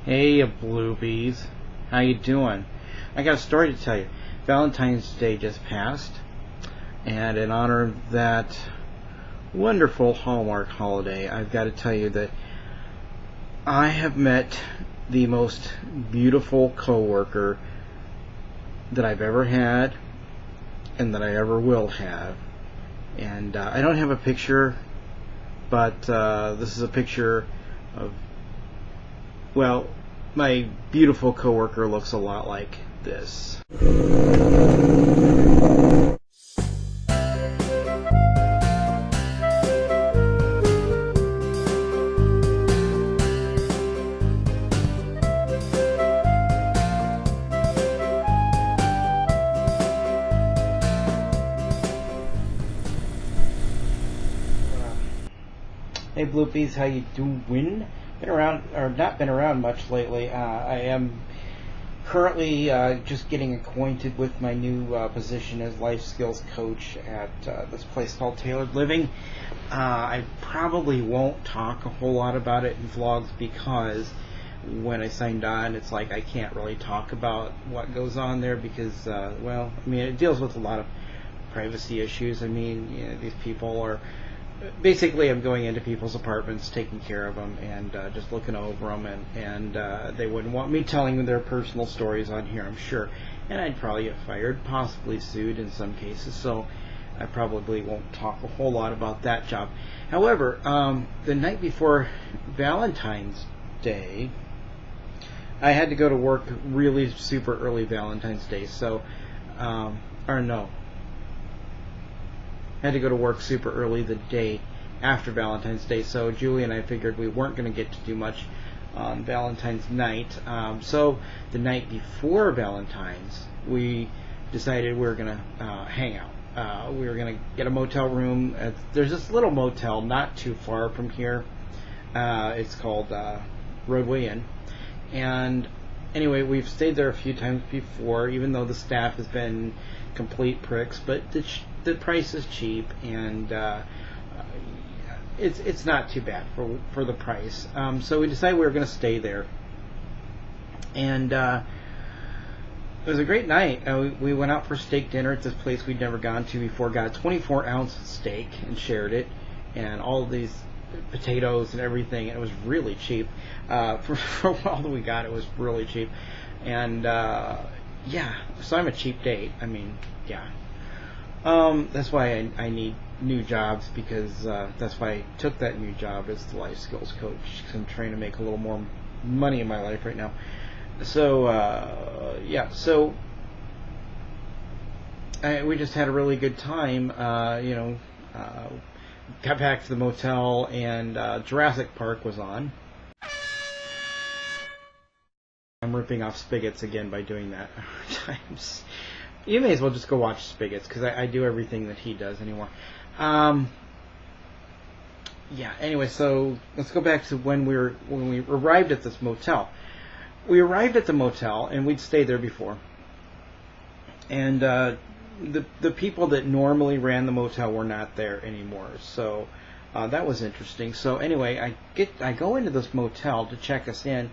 Hey, Bluebies. How you doing? I got a story to tell you. Valentine's Day just passed, and in honor of that wonderful Hallmark holiday, I've got to tell you that I have met the most beautiful coworker that I've ever had and that I ever will have. And I don't have a picture, but this is a picture of, well, my beautiful coworker looks a lot like this. Hey Bloopies, how you doing? Been around, or not been around much lately. I am currently just getting acquainted with my new position as life skills coach at this place called Tailored Living. I probably won't talk a whole lot about it in vlogs because when I signed on, it's like I can't really talk about what goes on there because, well, I mean, it deals with a lot of privacy issues. I mean, you know, these people are... Basically, I'm going into people's apartments, taking care of them, and just looking over them, and they wouldn't want me telling them their personal stories on here, I'm sure. And I'd probably get fired, possibly sued in some cases, so I probably won't talk a whole lot about that job. However, the night before Valentine's Day, I had to go to work really super early Valentine's Day, so, or no. Had to go to work super early the day after Valentine's Day, so Julie and I figured we weren't going to get to do much on Valentine's night. So the night before Valentine's, we decided we were going to hang out. We were going to get a motel room. There's this little motel not too far from here. It's called Roadway Inn. And anyway, we've stayed there a few times before, even though the staff has been complete pricks, but the price is cheap, and it's not too bad for the price. So we decided we were going to stay there, and it was a great night. We went out for steak dinner at this place we'd never gone to before. Got a 24-ounce steak and shared it, and all of these potatoes and everything. And it was really cheap for all that we got. It was really cheap, and yeah. So I'm a cheap date. I mean, yeah. That's why I need new jobs, because that's why I took that new job as the life skills coach, because I'm trying to make a little more money in my life right now. So yeah, so we just had a really good time. You know, got back to the motel, and Jurassic Park was on. I'm ripping off Spiggitz again by doing that times. You may as well just go watch Spiggitz, because I do everything that he does anymore. Yeah. Anyway, so let's go back to when we arrived at this motel. We arrived at the motel, and we'd stayed there before. And the people that normally ran the motel were not there anymore. So that was interesting. So anyway, I go into this motel to check us in.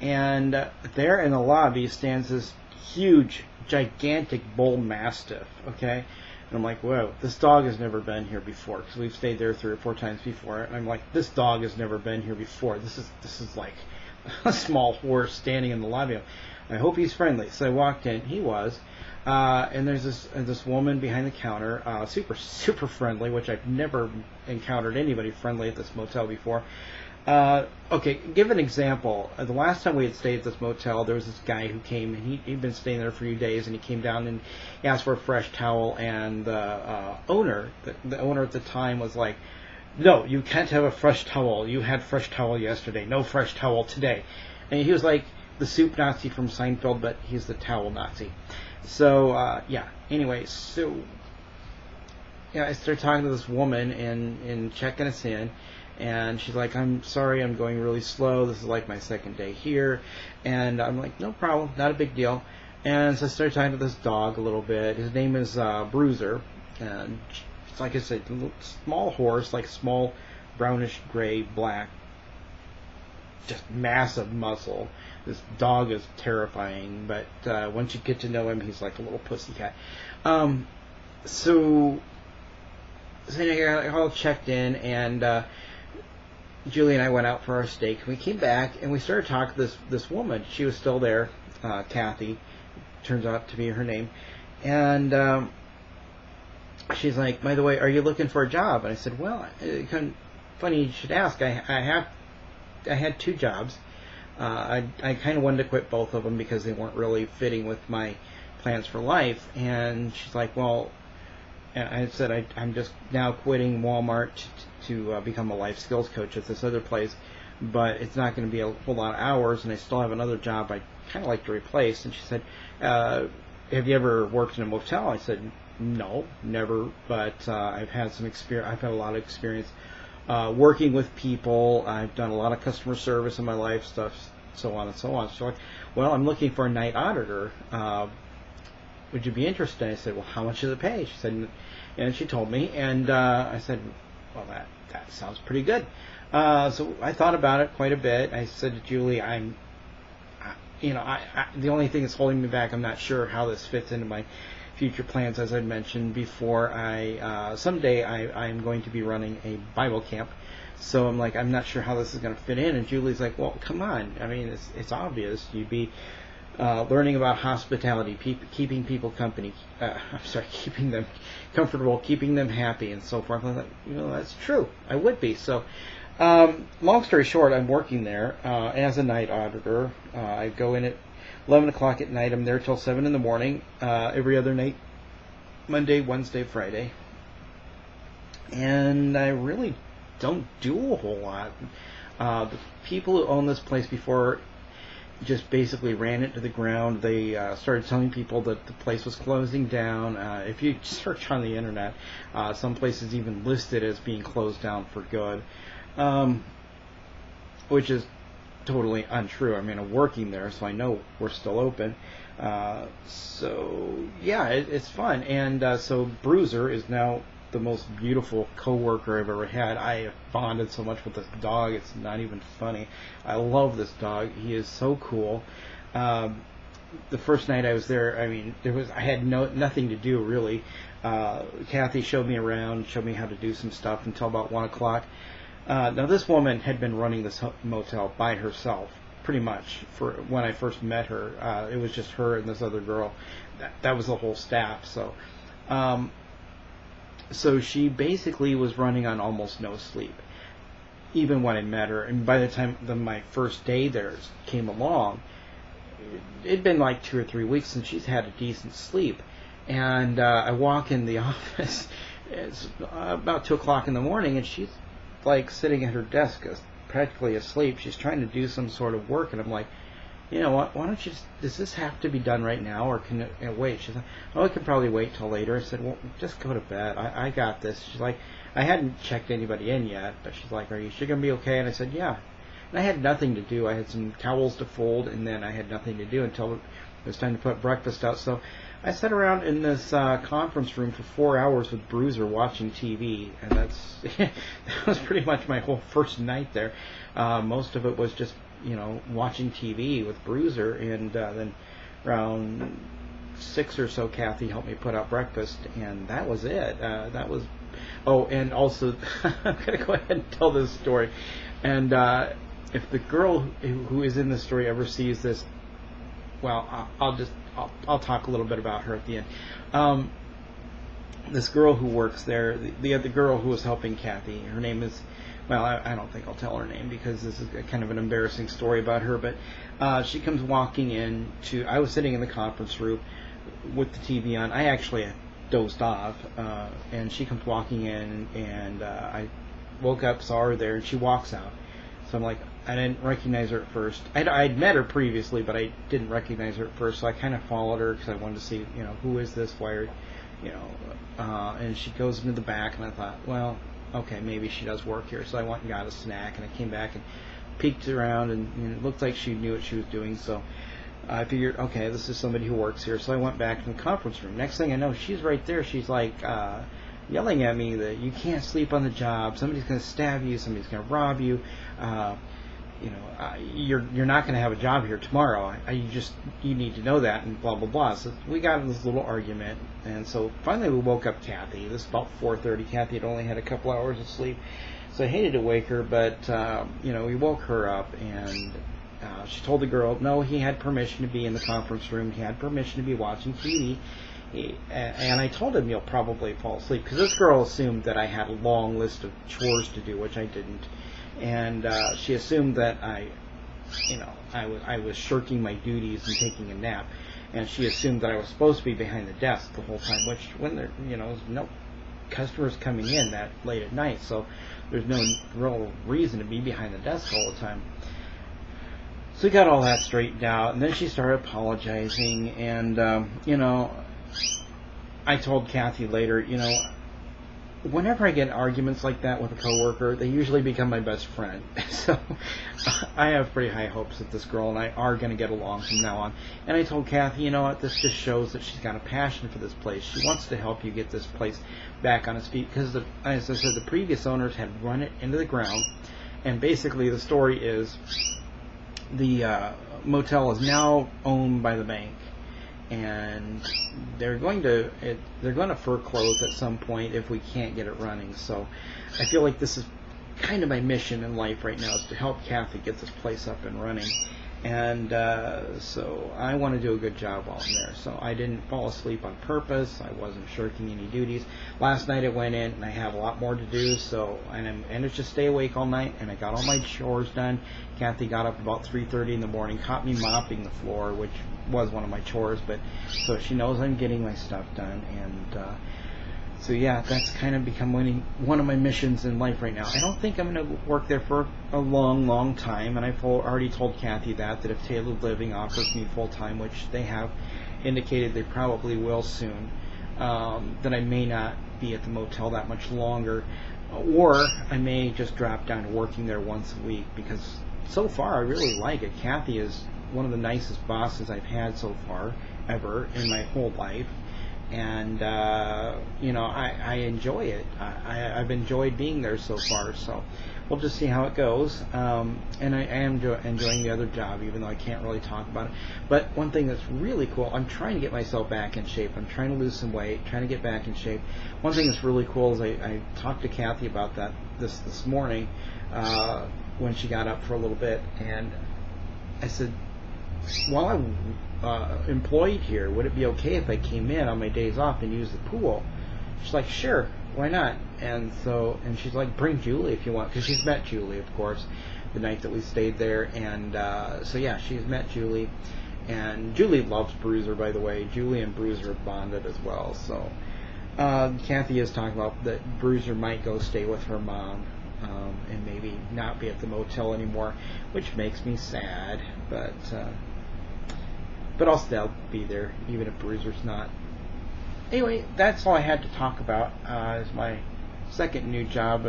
And there in the lobby stands this huge, gigantic bull mastiff, okay? And I'm like, whoa, this dog has never been here before, because we've stayed there 3 or 4 times before. And I'm like, this dog has never been here before. This is like a small horse standing in the lobby. I hope he's friendly. So I walked in. He was. And there's this woman behind the counter, super friendly, which I've never encountered anybody friendly at this motel before. Okay, give an example. The last time we had stayed at this motel, there was this guy who came, and he'd been staying there for a few days, and he came down and he asked for a fresh towel, and the owner at the time was like, no, you can't have a fresh towel. You had fresh towel yesterday. No fresh towel today. And he was like the soup Nazi from Seinfeld, but he's the towel Nazi. So, yeah, anyway, so, yeah, I started talking to this woman and checking us in. And she's like, I'm sorry, I'm going really slow. This is like my second day here. And I'm like, no problem, not a big deal. And so I started talking to this dog a little bit. His name is Bruiser. And it's like I said, a small horse, like small brownish gray black just massive muscle. This dog is terrifying, but once you get to know him, he's like a little pussycat. So I got all checked in, and Julie and I went out for our steak. We came back, and we started talking to this woman. She was still there, Kathy, turns out to be her name. And she's like, by the way, are you looking for a job? And I said, well, funny you should ask. I had 2 jobs. I kind of wanted to quit both of them because they weren't really fitting with my plans for life. And she's like, well, and I said, I'm just now quitting Walmart to become a life skills coach at this other place, but it's not going to be a whole lot of hours, and I still have another job I'd kind of like to replace. And she said, have you ever worked in a motel? I said, no, never, but I've had some experience. I've had a lot of experience working with people. I've done a lot of customer service in my life, stuff, so on and so on. So, well, I'm looking for a night auditor. Would you be interested? I said, well, how much does it pay? She said, and she told me, and I said, well, that sounds pretty good. So I thought about it quite a bit. I said to Julie, the only thing that's holding me back, I'm not sure how this fits into my future plans, as I mentioned before. Someday I'm going to be running a Bible camp. So I'm like, I'm not sure how this is going to fit in. And Julie's like, well, come on. I mean, it's obvious. You'd be learning about hospitality, keeping people company. Keeping them comfortable, keeping them happy, and so forth. I thought, that's true. I would be. So, long story short, I'm working there as a night auditor. I go in at 11 o'clock at night. I'm there till 7 in the morning every other night, Monday, Wednesday, Friday. And I really don't do a whole lot. The people who own this place before just basically ran it to the ground. They started telling people that the place was closing down. If you search on the internet, some places even listed as being closed down for good, which is totally untrue. I mean, I'm working there, so I know we're still open. So yeah, it's fun. And so Bruiser is now the most beautiful coworker I've ever had. I have bonded so much with this dog, it's not even funny. I love this dog. He is so cool. The first night I was there, I mean, I had nothing to do really. Kathy showed me around, showed me how to do some stuff until about 1 o'clock. Now this woman had been running this motel by herself, pretty much, for when I first met her. It was just her and this other girl. That was the whole staff. So she basically was running on almost no sleep, even when I met her. And by the time my first day there came along, it'd been like 2 or 3 weeks since she's had a decent sleep. And I walk in the office, it's about 2 o'clock in the morning, and she's like sitting at her desk, practically asleep. She's trying to do some sort of work, and I'm like, you know what, why don't you does this have to be done right now, or can it wait? She's like, oh, it can probably wait till later. I said, well, just go to bed. I got this. She's like, I hadn't checked anybody in yet, but she's like, are you sure going to be okay? And I said, yeah. And I had nothing to do. I had some towels to fold, and then I had nothing to do until it was time to put breakfast out. So I sat around in this conference room for 4 hours with Bruiser watching TV, and that was pretty much my whole first night there. Most of it was just watching TV with Bruiser, and then around 6 or so, Kathy helped me put out breakfast, and that was it. And also, I'm going to go ahead and tell this story, and if the girl who is in this story ever sees this, well, I'll talk a little bit about her at the end. This girl who works there, the other girl who was helping Kathy, her name is, well, I don't think I'll tell her name because this is kind of an embarrassing story about her, but she comes walking in I was sitting in the conference room with the TV on. I actually dozed off, and she comes walking in, and I woke up, saw her there, and she walks out. So I'm like, I didn't recognize her at first. I'd met her previously, but I didn't recognize her at first, so I kind of followed her because I wanted to see, who is this, why and she goes into the back, and I thought, well, okay, maybe she does work here. So I went and got a snack, and I came back and peeked around, and it looked like she knew what she was doing. So I figured, okay, this is somebody who works here. So I went back to the conference room. Next thing I know, she's right there. She's like yelling at me that you can't sleep on the job. Somebody's going to stab you. Somebody's going to rob you. you're not going to have a job here tomorrow. You need to know that, and blah blah blah. So we got in this little argument, and so finally we woke up Kathy. This is about 4:30. Kathy had only had a couple hours of sleep, so I hated to wake her, but we woke her up, and she told the girl, no, he had permission to be in the conference room. He had permission to be watching TV. And I told him you'll probably fall asleep, because this girl assumed that I had a long list of chores to do, which I didn't. And she assumed that I was shirking my duties and taking a nap, and she assumed that I was supposed to be behind the desk the whole time, which when there's no customers coming in that late at night, so there's no real reason to be behind the desk all the time. So we got all that straightened out, and then she started apologizing, and I told Kathy later, whenever I get in arguments like that with a coworker, they usually become my best friend. So I have pretty high hopes that this girl and I are going to get along from now on. And I told Kathy, you know what, this just shows that she's got a passion for this place. She wants to help you get this place back on its feet, because, as I said, the previous owners had run it into the ground. And basically the story is the motel is now owned by the bank, and they're going to foreclose at some point if we can't get it running. So I feel like this is kind of my mission in life right now, is to help Kathy get this place up and running. And so I want to do a good job while I'm there. So I didn't fall asleep on purpose. I wasn't shirking any duties. Last night I went in and I have a lot more to do, so I managed to stay awake all night, and I got all my chores done. Kathy got up about 3:30 in the morning, caught me mopping the floor, which was one of my chores, but so she knows I'm getting my stuff done. And so yeah, that's kind of become one of my missions in life right now. I don't think I'm going to work there for a long time, and I've already told Kathy that if Tailored Living offers me full-time, which they have indicated they probably will soon, that I may not be at the motel that much longer, or I may just drop down to working there once a week, because so far I really like it. Kathy is one of the nicest bosses I've had so far ever in my whole life. And I enjoy it. I've enjoyed being there so far, so we'll just see how it goes. And I am enjoying the other job, even though I can't really talk about it. But one thing that's really cool, I'm trying to get myself back in shape. I'm trying to lose some weight, trying to get back in shape. One thing that's really cool is I talked to Kathy about that this morning when she got up for a little bit, and I said, while I'm employed here, would it be okay if I came in on my days off and used the pool? She's like, sure, why not? And she's like, bring Julie if you want, because she's met Julie, of course, the night that we stayed there. And so yeah, she's met Julie, and Julie loves Bruiser, by the way. Julie and Bruiser have bonded as well. So Kathy is talking about that Bruiser might go stay with her mom, and maybe not be at the motel anymore, which makes me sad, but I'll still be there, even if Bruiser's not. Anyway, that's all I had to talk about. Is my second new job.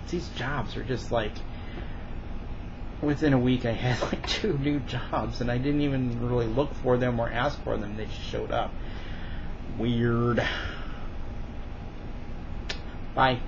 These jobs are just like, within a week I had like 2 new jobs, and I didn't even really look for them or ask for them. They just showed up. Weird. Bye.